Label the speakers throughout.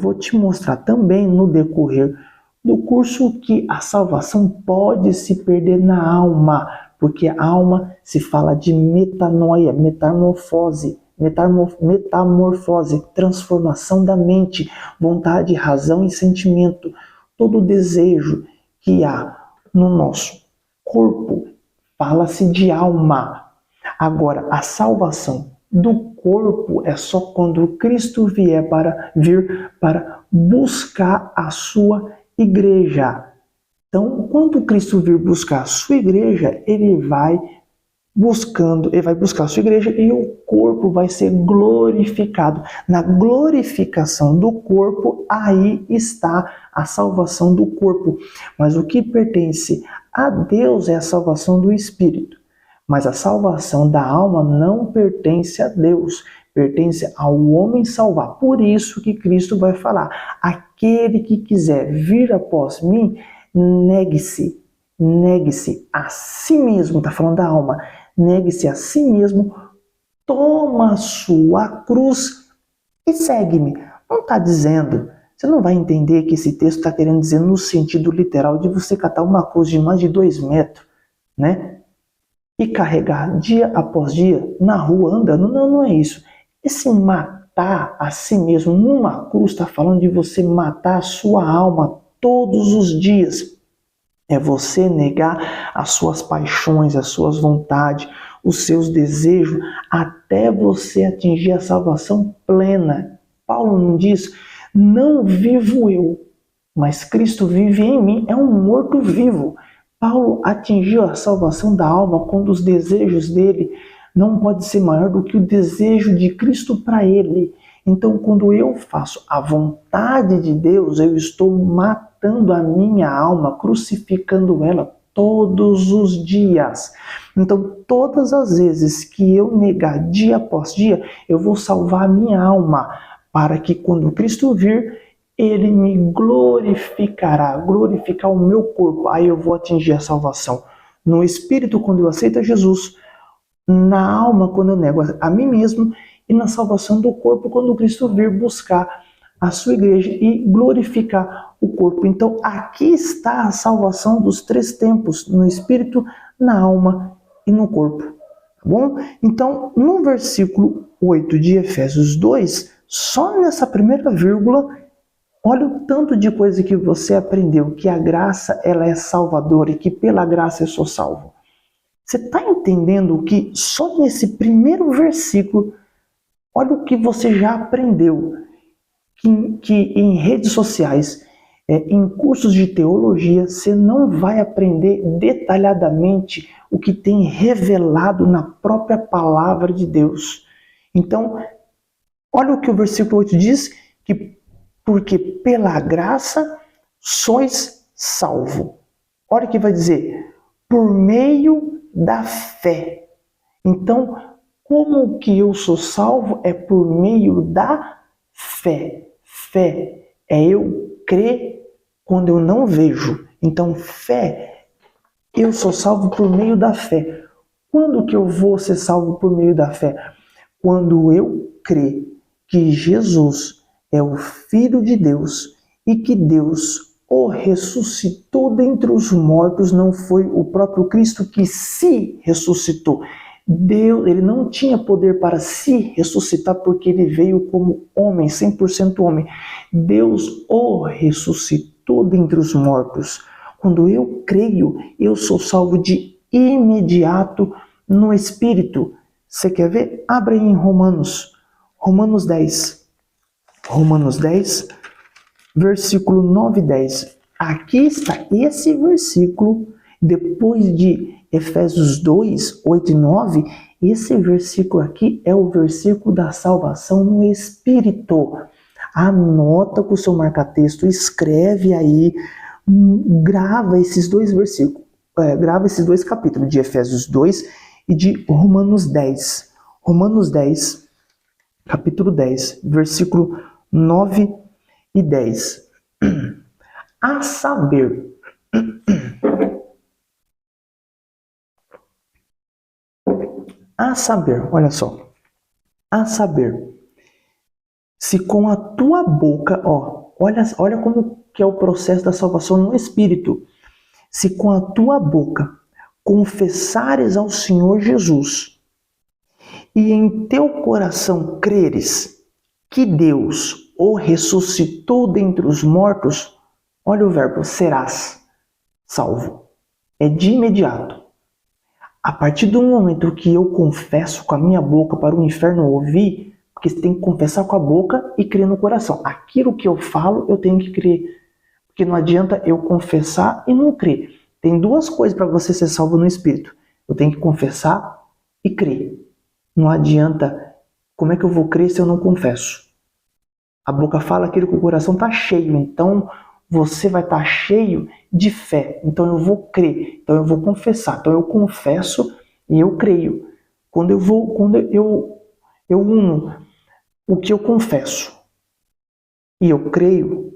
Speaker 1: vou te mostrar também no decorrer do curso que a salvação pode se perder na alma, porque a alma se fala de metanoia, metamorfose, transformação da mente, vontade, razão e sentimento. Todo desejo que há no nosso corpo fala-se de alma. Agora, a salvação do corpo é só quando Cristo vir para buscar a sua igreja. Então, quando Cristo vir buscar a sua igreja, ele vai buscar a sua igreja e o corpo vai ser glorificado. Na glorificação do corpo, aí está a salvação do corpo. Mas o que pertence a Deus é a salvação do espírito. Mas a salvação da alma não pertence a Deus, pertence ao homem salvar. Por isso que Cristo vai falar: aquele que quiser vir após mim, negue-se a si mesmo, está falando da alma, negue-se a si mesmo, toma a sua cruz e segue-me. Não está dizendo, você não vai entender que esse texto está querendo dizer no sentido literal de você catar uma cruz de mais de 2 metros, né? E carregar dia após dia na rua andando. Não é isso. Esse matar a si mesmo numa cruz está falando de você matar a sua alma todos os dias. É você negar as suas paixões, as suas vontades, os seus desejos, até você atingir a salvação plena. Paulo não diz: não vivo eu, mas Cristo vive em mim. É um morto vivo. Paulo atingiu a salvação da alma quando os desejos dele não podem ser maior do que o desejo de Cristo para ele. Então, quando eu faço a vontade de Deus, eu estou matando a minha alma, crucificando ela todos os dias. Então, todas as vezes que eu negar dia após dia, eu vou salvar a minha alma, para que quando Cristo vir, ele me glorificar o meu corpo. Aí eu vou atingir a salvação. No espírito, quando eu aceito a Jesus. Na alma, quando eu nego a mim mesmo. E na salvação do corpo, quando Cristo vir buscar a sua igreja e glorificar o corpo. Então, aqui está a salvação dos 3 tempos. No espírito, na alma e no corpo. Tá bom? Então, no versículo 8 de Efésios 2, só nessa primeira vírgula, olha o tanto de coisa que você aprendeu, que a graça ela é salvadora e que pela graça eu sou salvo. Você está entendendo que só nesse primeiro versículo, olha o que você já aprendeu, que em redes sociais, em cursos de teologia, você não vai aprender detalhadamente o que tem revelado na própria palavra de Deus. Então, olha o que o versículo 8 diz, que porque pela graça sois salvo. Olha o que vai dizer, por meio da fé. Então, como que eu sou salvo? É por meio da fé. Fé é eu crer quando eu não vejo. Então, fé, eu sou salvo por meio da fé. Quando que eu vou ser salvo por meio da fé? Quando eu crer que Jesus é o Filho de Deus e que Deus o ressuscitou dentre os mortos. Não foi o próprio Cristo que se ressuscitou. Deus, ele não tinha poder para se ressuscitar porque ele veio como homem, 100% homem. Deus o ressuscitou dentre os mortos. Quando eu creio, eu sou salvo de imediato no Espírito. Você quer ver? Abre aí em Romanos 10. Romanos 10, versículo 9 e 10. Aqui está esse versículo, depois de Efésios 2, 8 e 9, esse versículo aqui é o versículo da salvação no Espírito. Anota com o seu marca-texto, escreve aí, grava esses 2 versículos, grava esses 2 capítulos, de Efésios 2 e de Romanos 10. Romanos 10, capítulo 10, versículo 9 e 10. A saber, olha só, a saber, Se com a tua boca, olha como que é o processo da salvação no Espírito. Se com a tua boca confessares ao Senhor Jesus e em teu coração creres que Deus o ressuscitou dentre os mortos, olha o verbo, serás salvo. É de imediato. A partir do momento que eu confesso com a minha boca para o inferno ouvir, porque você tem que confessar com a boca e crer no coração. Aquilo que eu falo, eu tenho que crer. Porque não adianta eu confessar e não crer. Tem duas coisas para você ser salvo no Espírito. Eu tenho que confessar e crer. Não adianta. Como é que eu vou crer se eu não confesso? A boca fala aquilo que o coração está cheio. Então, você vai estar cheio de fé. Então, eu vou crer. Então, eu vou confessar. Então, eu confesso e eu creio. Quando eu uno o que eu confesso e eu creio,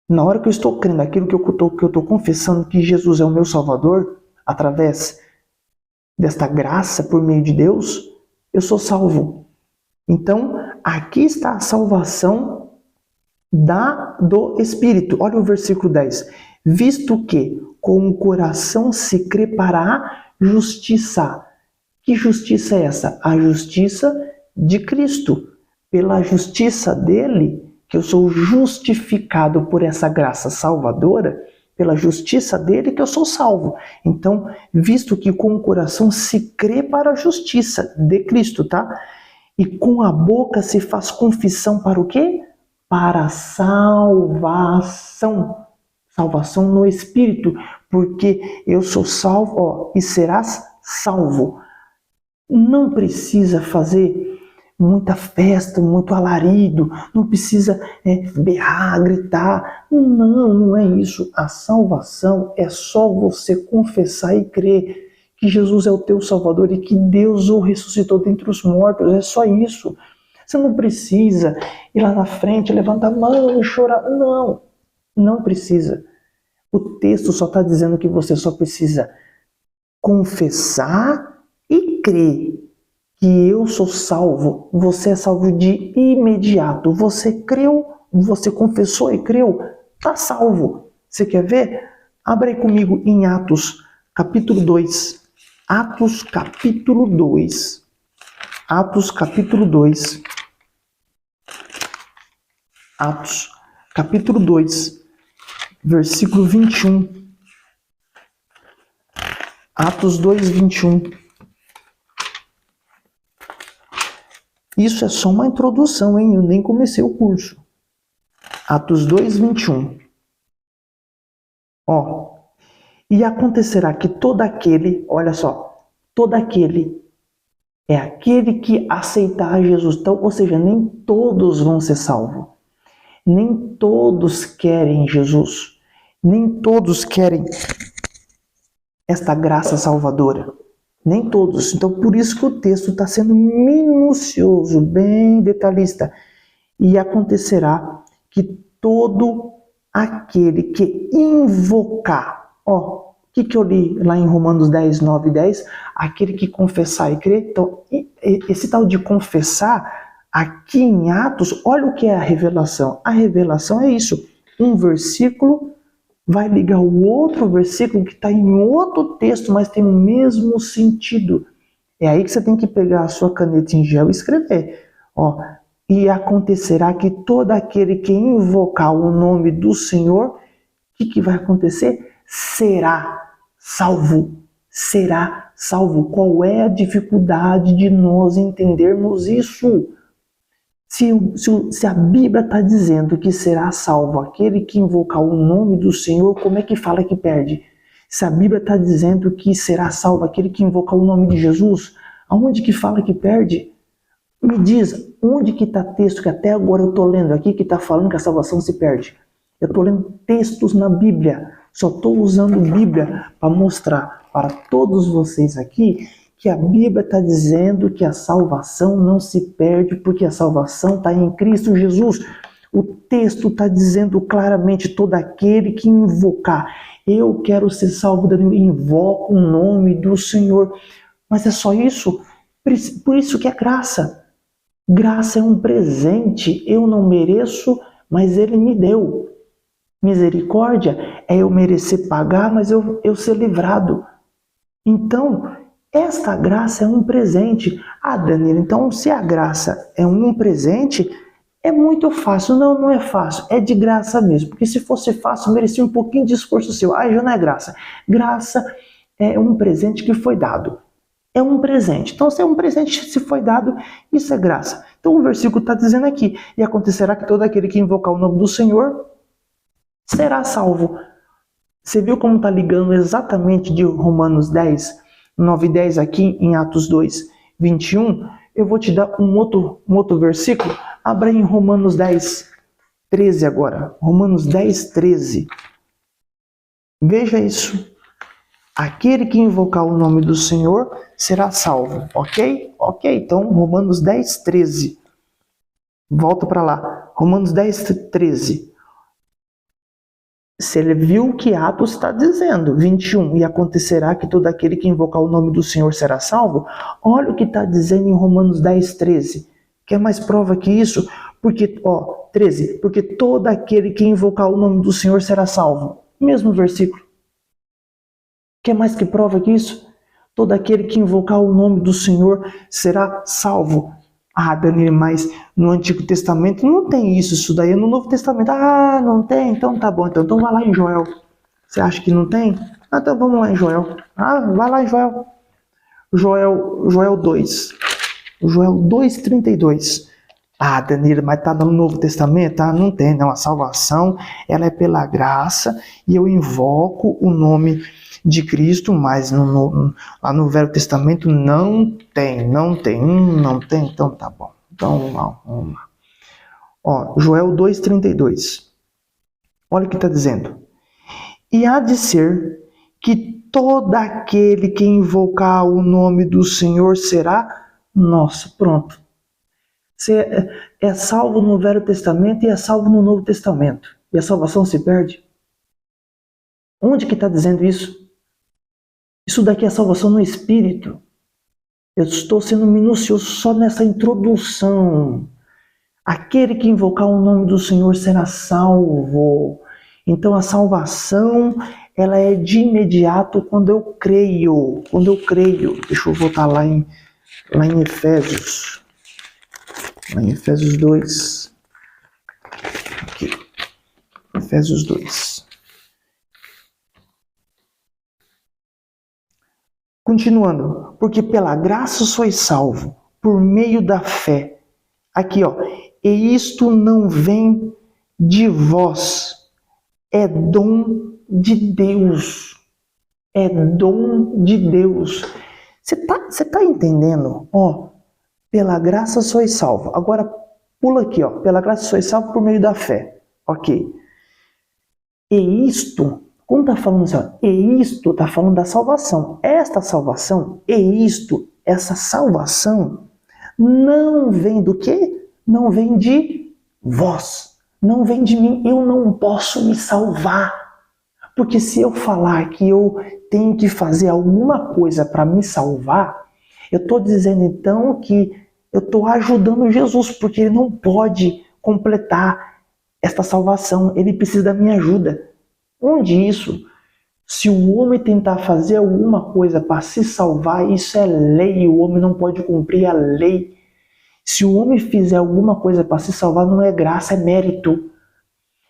Speaker 1: na hora que eu estou crendo aquilo que eu estou confessando que Jesus é o meu Salvador, através desta graça por meio de Deus, eu sou salvo. Então, aqui está a salvação do Espírito. Olha o versículo 10. Visto que com o coração se crê para a justiça. Que justiça é essa? A justiça de Cristo. Pela justiça dele, que eu sou justificado por essa graça salvadora, pela justiça dele que eu sou salvo. Então, visto que com o coração se crê para a justiça de Cristo, tá? E com a boca se faz confissão para o quê? Para a salvação. Salvação no Espírito, porque eu sou salvo, e serás salvo. Não precisa fazer muita festa, muito alarido, não precisa berrar, gritar. Não é isso. A salvação é só você confessar e crer que Jesus é o teu Salvador e que Deus o ressuscitou dentre os mortos. É só isso. Você não precisa ir lá na frente, levantar a mão e chorar. Não precisa. O texto só está dizendo que você só precisa confessar e crer que eu sou salvo. Você é salvo de imediato. Você creu, você confessou e creu, está salvo. Você quer ver? Abra aí comigo em Atos, capítulo 2. Atos, capítulo 2. Atos, capítulo 2. Atos, capítulo 2, versículo 21. Atos 2, 21. Isso é só uma introdução, hein? Eu nem comecei o curso. Atos 2, 21. E acontecerá que todo aquele, olha só, todo aquele é aquele que aceitar Jesus. Então, ou seja, nem todos vão ser salvos. Nem todos querem Jesus. Nem todos querem esta graça salvadora. Nem todos. Então, por isso que o texto está sendo minucioso, bem detalhista. E acontecerá que todo aquele que invocar, o que eu li lá em Romanos 10, 9 e 10, aquele que confessar e crer. Então, esse tal de confessar, aqui em Atos, olha o que é a revelação. A revelação é isso. Um versículo vai ligar o outro versículo que está em outro texto, mas tem o mesmo sentido. É aí que você tem que pegar a sua caneta em gel e escrever. E acontecerá que todo aquele que invocar o nome do Senhor, o que vai acontecer? Será salvo. Será salvo. Qual é a dificuldade de nós entendermos isso? Se a Bíblia está dizendo que será salvo aquele que invocar o nome do Senhor, como é que fala que perde? Se a Bíblia está dizendo que será salvo aquele que invocar o nome de Jesus, aonde que fala que perde? Me diz, onde que está texto que até agora eu estou lendo aqui que está falando que a salvação se perde? Eu estou lendo textos na Bíblia, só estou usando Bíblia para mostrar para todos vocês aqui que a Bíblia está dizendo que a salvação não se perde porque a salvação está em Cristo Jesus. O texto está dizendo claramente, todo aquele que invocar, eu quero ser salvo, invoco o nome do Senhor. Mas é só isso? Por isso que é graça. Graça é um presente, eu não mereço, mas Ele me deu. Misericórdia é eu merecer pagar, mas eu ser livrado. Então, esta graça é um presente. Ah, Danilo, então se a graça é um presente, é muito fácil. Não, não é fácil. É de graça mesmo. Porque se fosse fácil, merecia um pouquinho de esforço seu. Ah, já não é graça. Graça é um presente que foi dado. É um presente. Então, se é um presente, se foi dado, isso é graça. Então, o versículo está dizendo aqui: e acontecerá que todo aquele que invocar o nome do Senhor será salvo. Você viu como está ligando exatamente de Romanos 10, 9 e 10 aqui em Atos 2, 21? Eu vou te dar um outro versículo. Abra em Romanos 10, 13 agora. Romanos 10, 13. Veja isso. Aquele que invocar o nome do Senhor será salvo. Ok? Ok. Então, Romanos 10, 13. Volta para lá. Romanos 10, 13. Você viu o que Atos está dizendo, 21, e acontecerá que todo aquele que invocar o nome do Senhor será salvo? Olha o que está dizendo em Romanos 10, 13. Quer mais prova que isso? Porque, 13, porque todo aquele que invocar o nome do Senhor será salvo. Mesmo versículo. Quer mais que prova que isso? Todo aquele que invocar o nome do Senhor será salvo. Ah, Danilo, mas no Antigo Testamento não tem isso daí é no Novo Testamento. Ah, não tem? Então tá bom. Então vai lá em Joel. Você acha que não tem? Ah, então vamos lá em Joel. Ah, vai lá em Joel. Joel 2. Joel 2,32. Ah, Danilo, mas tá no Novo Testamento? Ah, não tem, não. A salvação, ela é pela graça e eu invoco o nome de Cristo, mas lá no Velho Testamento não tem, não tem, então tá bom. Então vamos lá. Joel 2,32. Olha o que está dizendo. E há de ser que todo aquele que invocar o nome do Senhor será nosso. Pronto. Você é salvo no Velho Testamento e é salvo no Novo Testamento. E a salvação se perde? Onde que está dizendo isso? Isso daqui é salvação no Espírito. Eu estou sendo minucioso só nessa introdução. Aquele que invocar o nome do Senhor será salvo. Então a salvação, ela é de imediato quando eu creio. Quando eu creio. Deixa eu voltar lá em Efésios. Lá em Efésios 2. Aqui. Efésios 2. Continuando, porque pela graça sois salvo, por meio da fé. Aqui, e isto não vem de vós, é dom de Deus. É dom de Deus. Você tá entendendo? Pela graça sois salvo. Agora, pula aqui, pela graça sois salvo por meio da fé. Ok. E isto... Quando está falando assim, e isto está falando da salvação. Esta salvação, essa salvação, não vem do quê? Não vem de vós. Não vem de mim. Eu não posso me salvar. Porque se eu falar que eu tenho que fazer alguma coisa para me salvar, eu estou dizendo então que eu estou ajudando Jesus, porque ele não pode completar esta salvação. Ele precisa da minha ajuda. Onde isso? Se o homem tentar fazer alguma coisa para se salvar, isso é lei, o homem não pode cumprir a lei. Se o homem fizer alguma coisa para se salvar, não é graça, é mérito.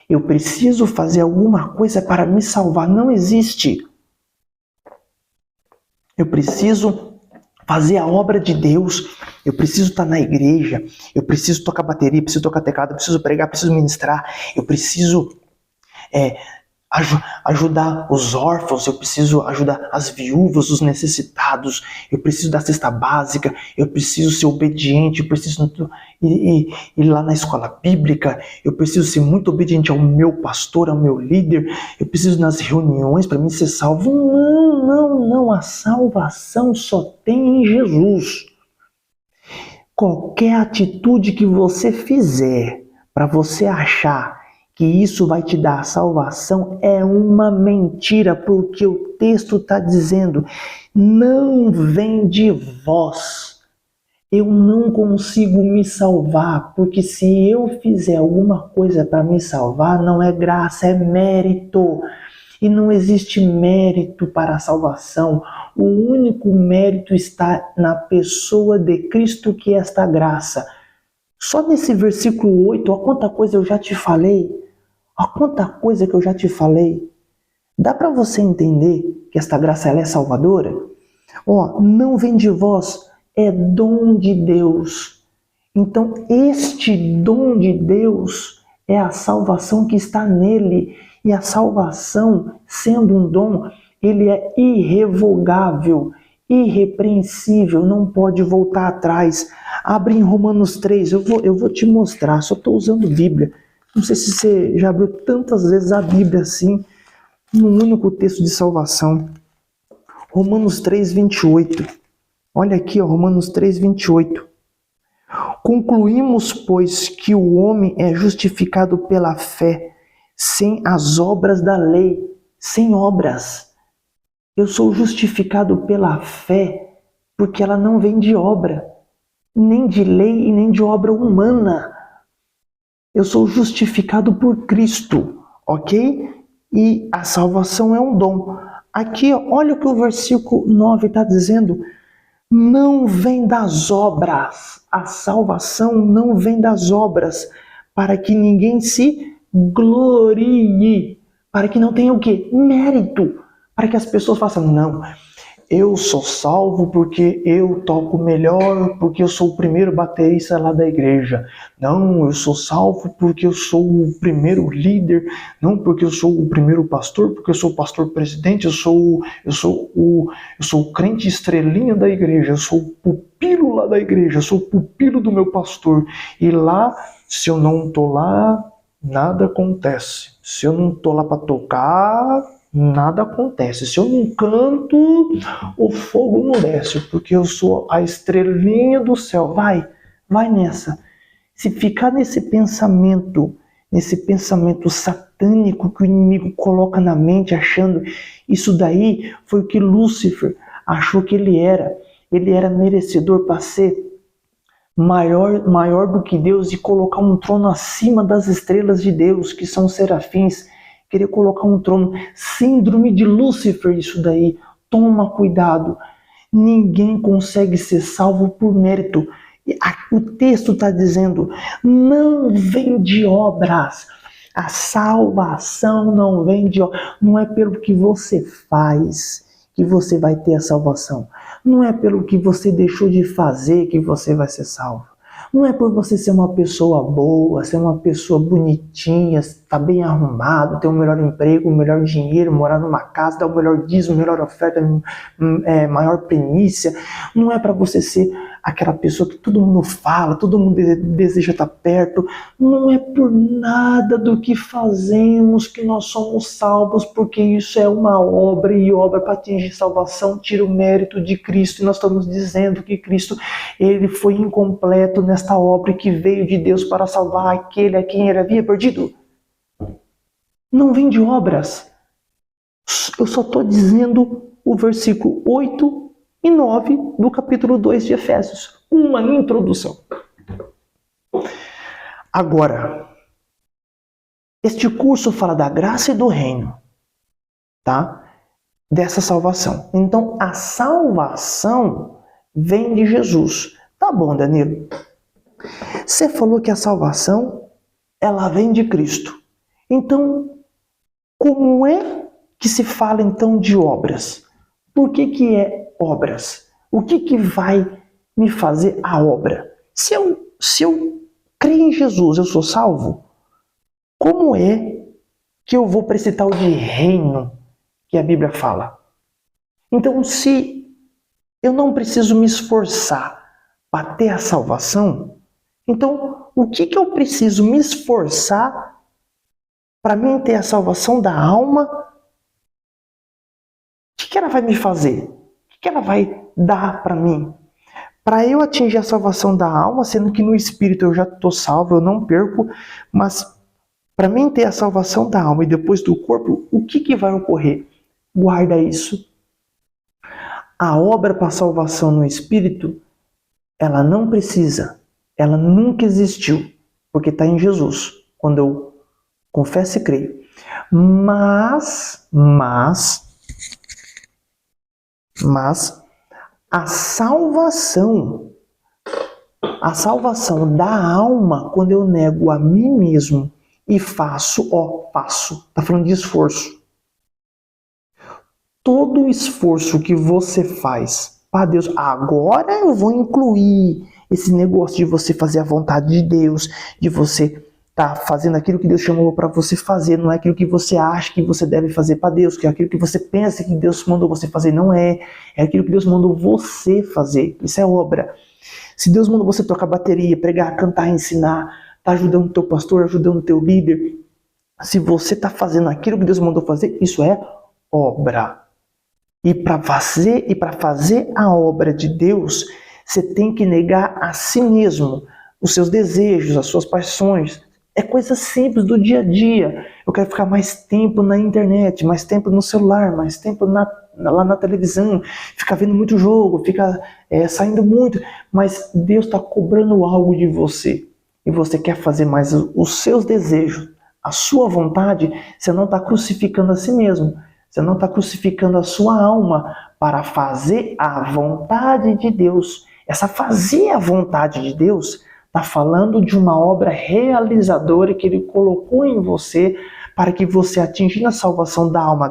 Speaker 1: Eu preciso fazer alguma coisa para me salvar, não existe. Eu preciso fazer a obra de Deus, eu preciso estar na igreja, eu preciso tocar bateria, preciso tocar teclado, eu preciso pregar, preciso ministrar, eu preciso... ajudar os órfãos, eu preciso ajudar as viúvas, os necessitados, eu preciso da cesta básica, eu preciso ser obediente, eu preciso ir lá na escola bíblica, eu preciso ser muito obediente ao meu pastor, ao meu líder, eu preciso nas reuniões para mim ser salvo. Não, a salvação só tem em Jesus. Qualquer atitude que você fizer para você achar que isso vai te dar a salvação é uma mentira, porque o texto está dizendo, não vem de vós. eu não consigo me salvar, porque se eu fizer alguma coisa para me salvar, não é graça, é mérito. E não existe mérito para a salvação. O único mérito está na pessoa de Cristo, que é esta graça. Só nesse versículo 8, ó, quanta coisa eu já te falei. Ó, quanta coisa que eu já te falei. Dá para você entender que esta graça ela é salvadora? Ó, não vem de vós, é dom de Deus. Então, este dom de Deus é a salvação que está nele. E a salvação, sendo um dom, ele é irrevogável, irrepreensível, não pode voltar atrás. Abre em Romanos 3, eu vou te mostrar, só estou usando Bíblia. Não sei se você já abriu tantas vezes a Bíblia assim, num único texto de salvação. Romanos 3, 28. Olha aqui, ó, Romanos 3, 28. Concluímos, pois, que o homem é justificado pela fé, sem as obras da lei, sem obras. Eu sou justificado pela fé, porque ela não vem de obra, nem de lei e nem de obra humana. Eu sou justificado por Cristo, ok? E a salvação é um dom. Aqui, olha o que o versículo 9 está dizendo. Não vem das obras. A salvação não vem das obras, para que ninguém se glorie. Para que não tenha o quê? Mérito. Para que as pessoas façam, não, eu sou salvo porque eu toco melhor, porque eu sou o primeiro baterista lá da igreja. Não, eu sou salvo porque eu sou o primeiro líder. Não, porque eu sou o primeiro pastor, porque eu sou o pastor presidente. Eu sou o crente estrelinha da igreja. Eu sou o pupilo lá da igreja. Eu sou o pupilo do meu pastor. E lá, se eu não tô lá, nada acontece. Se eu não tô lá para tocar, nada acontece. Se eu não canto, o fogo não desce, porque eu sou a estrelinha do céu. Vai nessa. Se ficar nesse pensamento satânico que o inimigo coloca na mente, achando isso daí foi o que Lúcifer achou que ele era. Ele era merecedor para ser maior do que Deus e colocar um trono acima das estrelas de Deus, que são os serafins. Querer colocar um trono. Síndrome de Lúcifer, isso daí. Toma cuidado. Ninguém consegue ser salvo por mérito. O texto está dizendo, não vem de obras. A salvação não vem de obras. Não é pelo que você faz que você vai ter a salvação. Não é pelo que você deixou de fazer que você vai ser salvo. Não é por você ser uma pessoa boa, ser uma pessoa bonitinha, estar bem arrumado, ter um melhor emprego, um melhor dinheiro, morar numa casa, dar o melhor dízimo, melhor oferta, maior primícia. Não é para você ser aquela pessoa que todo mundo fala, todo mundo deseja estar perto. Não é por nada do que fazemos que nós somos salvos, porque isso é uma obra, e obra para atingir salvação tira o mérito de Cristo. E nós estamos dizendo que Cristo, ele foi incompleto nesta obra que veio de Deus para salvar aquele a quem ele havia perdido. Não vem de obras. Eu só estou dizendo o versículo 8 e 9 do capítulo 2 de Efésios. Uma introdução. Agora, este curso fala da graça e do reino, tá? Dessa salvação. Então, a salvação vem de Jesus. Tá bom, Danilo. Você falou que a salvação, ela vem de Cristo. Então, como é que se fala então de obras? Por que é obras? O que vai me fazer a obra? Se eu creio em Jesus, eu sou salvo? Como é que eu vou para esse tal de reino que a Bíblia fala? Então, se eu não preciso me esforçar para ter a salvação, então o que eu preciso me esforçar para mim ter a salvação da alma? O que ela vai me fazer? O que ela vai dar para mim? Para eu atingir a salvação da alma, sendo que no espírito eu já estou salvo, eu não perco, mas para mim ter a salvação da alma e depois do corpo, o que vai ocorrer? Guarda isso. A obra para a salvação no espírito ela não precisa, ela nunca existiu, porque está em Jesus, quando eu confesso e creio. Mas a salvação da alma, quando eu nego a mim mesmo e faço, tá falando de esforço. Todo o esforço que você faz para Deus, agora eu vou incluir esse negócio de você fazer a vontade de Deus, de você tá fazendo aquilo que Deus chamou para você fazer, não é aquilo que você acha que você deve fazer para Deus, que é aquilo que você pensa que Deus mandou você fazer, não é. É aquilo que Deus mandou você fazer. Isso é obra. Se Deus mandou você tocar bateria, pregar, cantar, ensinar, tá ajudando o teu pastor, ajudando o teu líder, se você tá fazendo aquilo que Deus mandou fazer, isso é obra. E para fazer a obra de Deus, você tem que negar a si mesmo, os seus desejos, as suas paixões. É coisa simples do dia a dia. Eu quero ficar mais tempo na internet, mais tempo no celular, mais tempo lá na televisão, ficar vendo muito jogo, ficar saindo muito. Mas Deus está cobrando algo de você. E você quer fazer mais os seus desejos, a sua vontade, você não está crucificando a si mesmo. Você não está crucificando a sua alma para fazer a vontade de Deus. Essa fazer a vontade de Deus está falando de uma obra realizadora que Ele colocou em você para que você, atingindo a salvação da alma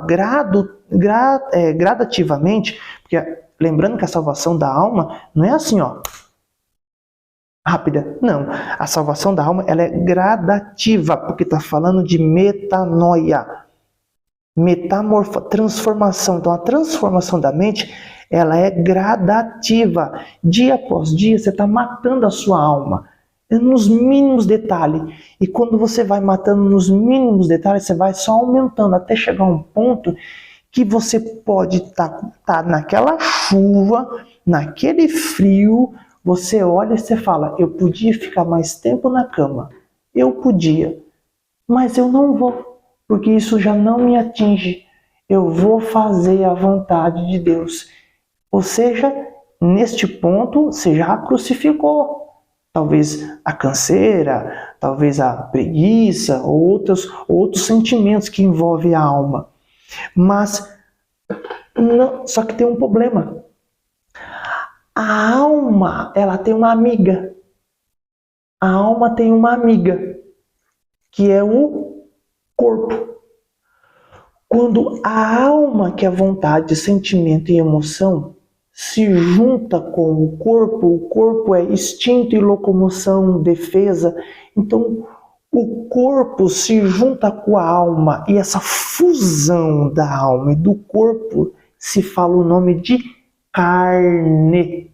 Speaker 1: gradativamente, porque lembrando que a salvação da alma não é assim, rápida. Não, a salvação da alma ela é gradativa, porque está falando de metanoia. Transformação. Então a transformação da mente ela é gradativa. Dia após dia você está matando a sua alma nos mínimos detalhes. E quando você vai matando nos mínimos detalhes, você vai só aumentando até chegar a um ponto que você pode estar naquela chuva, naquele frio, você olha e você fala, eu podia ficar mais tempo na cama. Eu podia, mas eu não vou. Porque isso já não me atinge. Eu vou fazer a vontade de Deus. Ou seja, neste ponto, você já crucificou. Talvez a canseira, talvez a preguiça, ou outros sentimentos que envolvem a alma. Mas, não, só que tem um problema. A alma, ela tem uma amiga. A alma tem uma amiga, que é o corpo. Quando a alma, que é vontade, sentimento e emoção, se junta com o corpo é instinto e locomoção, defesa. Então, o corpo se junta com a alma e essa fusão da alma e do corpo se fala o nome de carne.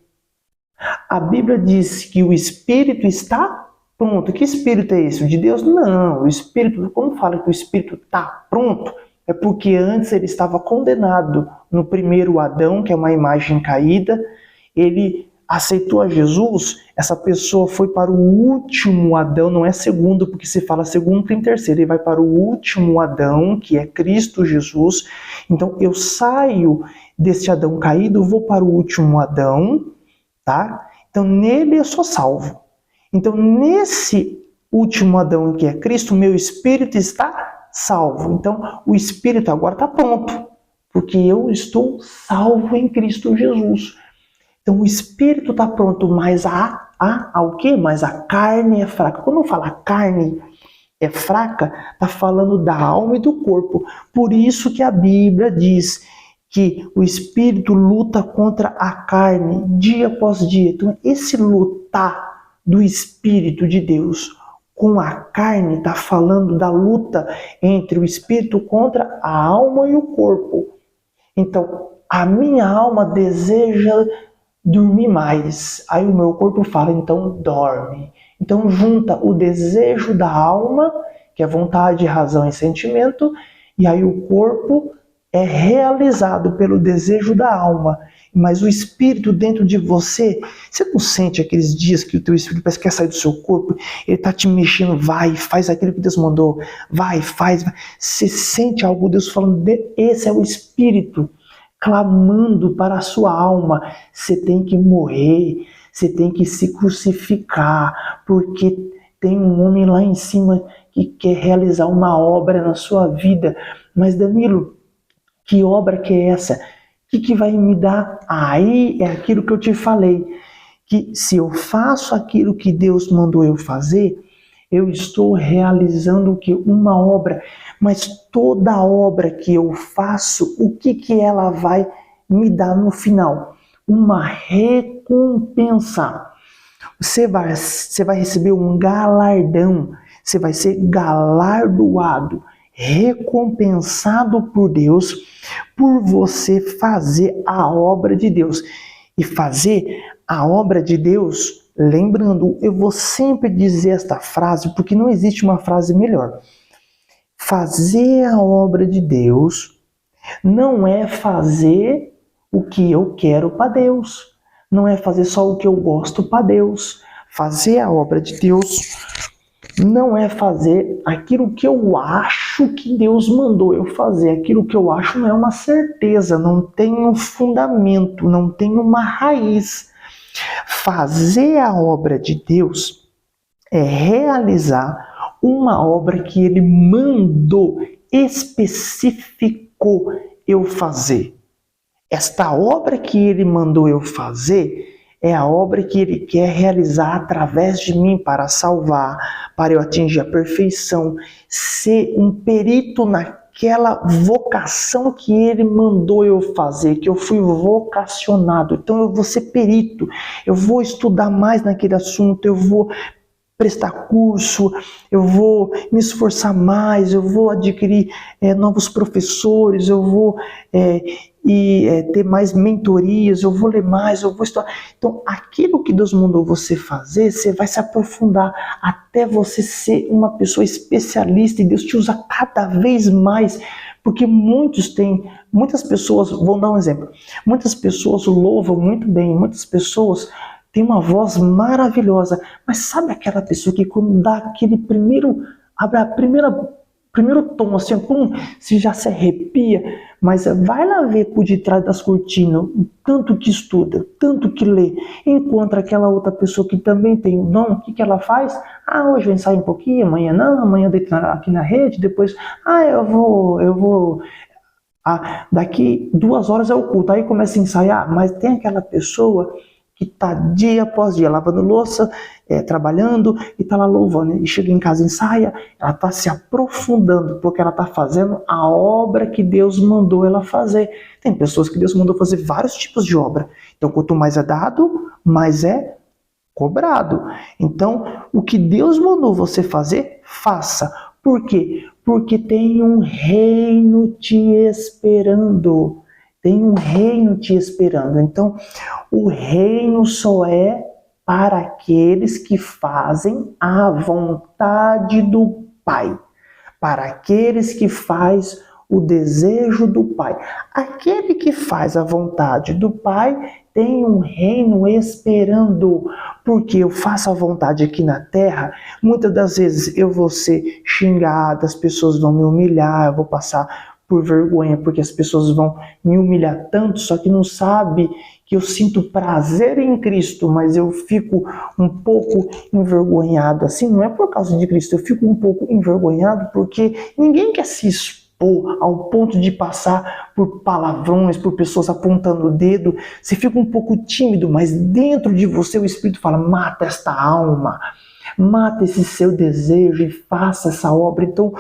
Speaker 1: A Bíblia diz que o espírito está pronto. Que espírito é esse? O de Deus? Não. O espírito, como fala que o espírito está pronto? É porque antes ele estava condenado no primeiro Adão, que é uma imagem caída. Ele aceitou a Jesus, essa pessoa foi para o último Adão, não é segundo, porque se fala segundo tem terceiro. Ele vai para o último Adão, que é Cristo Jesus. Então eu saio desse Adão caído, vou para o último Adão, tá? Então nele eu sou salvo. Então, nesse último Adão que é Cristo, meu espírito está salvo. Então, o espírito agora está pronto, porque eu estou salvo em Cristo Jesus. Então, o espírito está pronto, mas o quê? Mas a carne é fraca. Quando eu falo a carne é fraca, está falando da alma e do corpo. Por isso que a Bíblia diz que o espírito luta contra a carne dia após dia. Então, esse lutar do Espírito de Deus com a carne está falando da luta entre o Espírito contra a alma e o corpo. Então, a minha alma deseja dormir mais. Aí o meu corpo fala, então dorme. Então junta o desejo da alma, que é vontade, razão e sentimento, e aí o corpo é realizado pelo desejo da alma. Mas o espírito dentro de você, você não sente aqueles dias que o teu espírito parece que quer sair do seu corpo, ele está te mexendo, vai, faz aquilo que Deus mandou, vai, faz. Você sente algo, Deus falando, esse é o espírito clamando para a sua alma, você tem que morrer, você tem que se crucificar, porque tem um homem lá em cima que quer realizar uma obra na sua vida. Mas Danilo, que obra que é essa? O que vai me dar? Aí é aquilo que eu te falei, que se eu faço aquilo que Deus mandou eu fazer, eu estou realizando o que? Uma obra. Mas toda obra que eu faço, o que ela vai me dar no final? Uma recompensa. Você vai receber um galardão, você vai ser galardoado, recompensado por Deus, por você fazer a obra de Deus. E fazer a obra de Deus, lembrando, eu vou sempre dizer esta frase, porque não existe uma frase melhor. Fazer a obra de Deus não é fazer o que eu quero para Deus. Não é fazer só o que eu gosto para Deus. Fazer a obra de Deus não é fazer aquilo que eu acho que Deus mandou eu fazer. Aquilo que eu acho não é uma certeza, não tem um fundamento, não tem uma raiz. Fazer a obra de Deus é realizar uma obra que Ele mandou, especificou eu fazer. Esta obra que Ele mandou eu fazer é a obra que Ele quer realizar através de mim para salvar, para eu atingir a perfeição, ser um perito naquela vocação que Ele mandou eu fazer, que eu fui vocacionado. Então eu vou ser perito, eu vou estudar mais naquele assunto, eu vou prestar curso, eu vou me esforçar mais, eu vou adquirir novos professores, eu vou ter mais mentorias, eu vou ler mais, eu vou estudar. Então, aquilo que Deus mandou você fazer, você vai se aprofundar até você ser uma pessoa especialista, e Deus te usa cada vez mais, porque muitas pessoas, vou dar um exemplo, muitas pessoas louvam muito bem, muitas pessoas tem uma voz maravilhosa, mas sabe aquela pessoa que quando dá aquele primeiro tom, assim, pum, você já se arrepia, mas vai lá ver por detrás das cortinas, o tanto que estuda, tanto que lê, encontra aquela outra pessoa que também tem o dom, o que ela faz? Hoje eu ensaio um pouquinho, amanhã não, amanhã eu deito aqui na rede, depois, eu vou... daqui 2 horas é o culto, aí começa a ensaiar, mas tem aquela pessoa que está dia após dia lavando louça, trabalhando e está lá louvando. E chega em casa, ensaia, ela está se aprofundando, porque ela está fazendo a obra que Deus mandou ela fazer. Tem pessoas que Deus mandou fazer vários tipos de obra. Então, quanto mais é dado, mais é cobrado. Então, o que Deus mandou você fazer, faça. Por quê? Porque tem um reino te esperando. Tem um reino te esperando. Então, o reino só é para aqueles que fazem a vontade do Pai. Para aqueles que fazem o desejo do Pai. Aquele que faz a vontade do Pai tem um reino esperando. Porque eu faço a vontade aqui na terra, muitas das vezes eu vou ser xingado, as pessoas vão me humilhar, eu vou passar por vergonha, porque as pessoas vão me humilhar tanto, só que não sabe que eu sinto prazer em Cristo, mas eu fico um pouco envergonhado. Assim, não é por causa de Cristo, eu fico um pouco envergonhado porque ninguém quer se expor ao ponto de passar por palavrões, por pessoas apontando o dedo. Você fica um pouco tímido, mas dentro de você o Espírito fala, mata esta alma, mata esse seu desejo e faça essa obra. Então,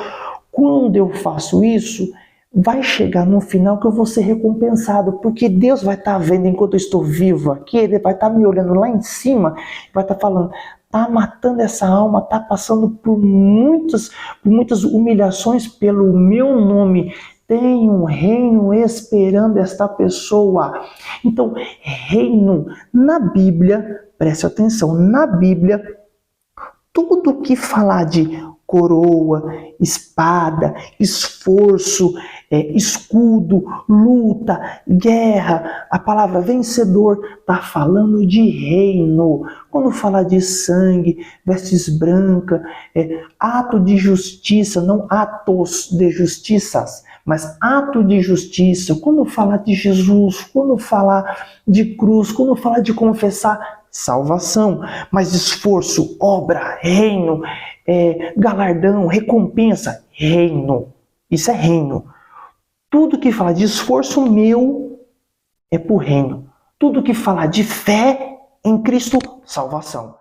Speaker 1: quando eu faço isso, vai chegar no final que eu vou ser recompensado, porque Deus vai estar vendo enquanto eu estou vivo aqui, Ele vai estar me olhando lá em cima, vai estar falando, está matando essa alma, está passando por muitas humilhações pelo meu nome, tem um reino esperando esta pessoa. Então, reino, na Bíblia, preste atenção, na Bíblia, tudo que falar de coroa, espada, esforço, escudo, luta, guerra, a palavra vencedor está falando de reino. Quando fala de sangue, vestes brancas, ato de justiça, não atos de justiças, mas ato de justiça. Quando falar de Jesus, quando falar de cruz, quando falar de confessar, salvação. Mas esforço, obra, reino, galardão, recompensa, reino. Isso é reino. Tudo que fala de esforço meu é por reino. Tudo que fala de fé em Cristo, salvação.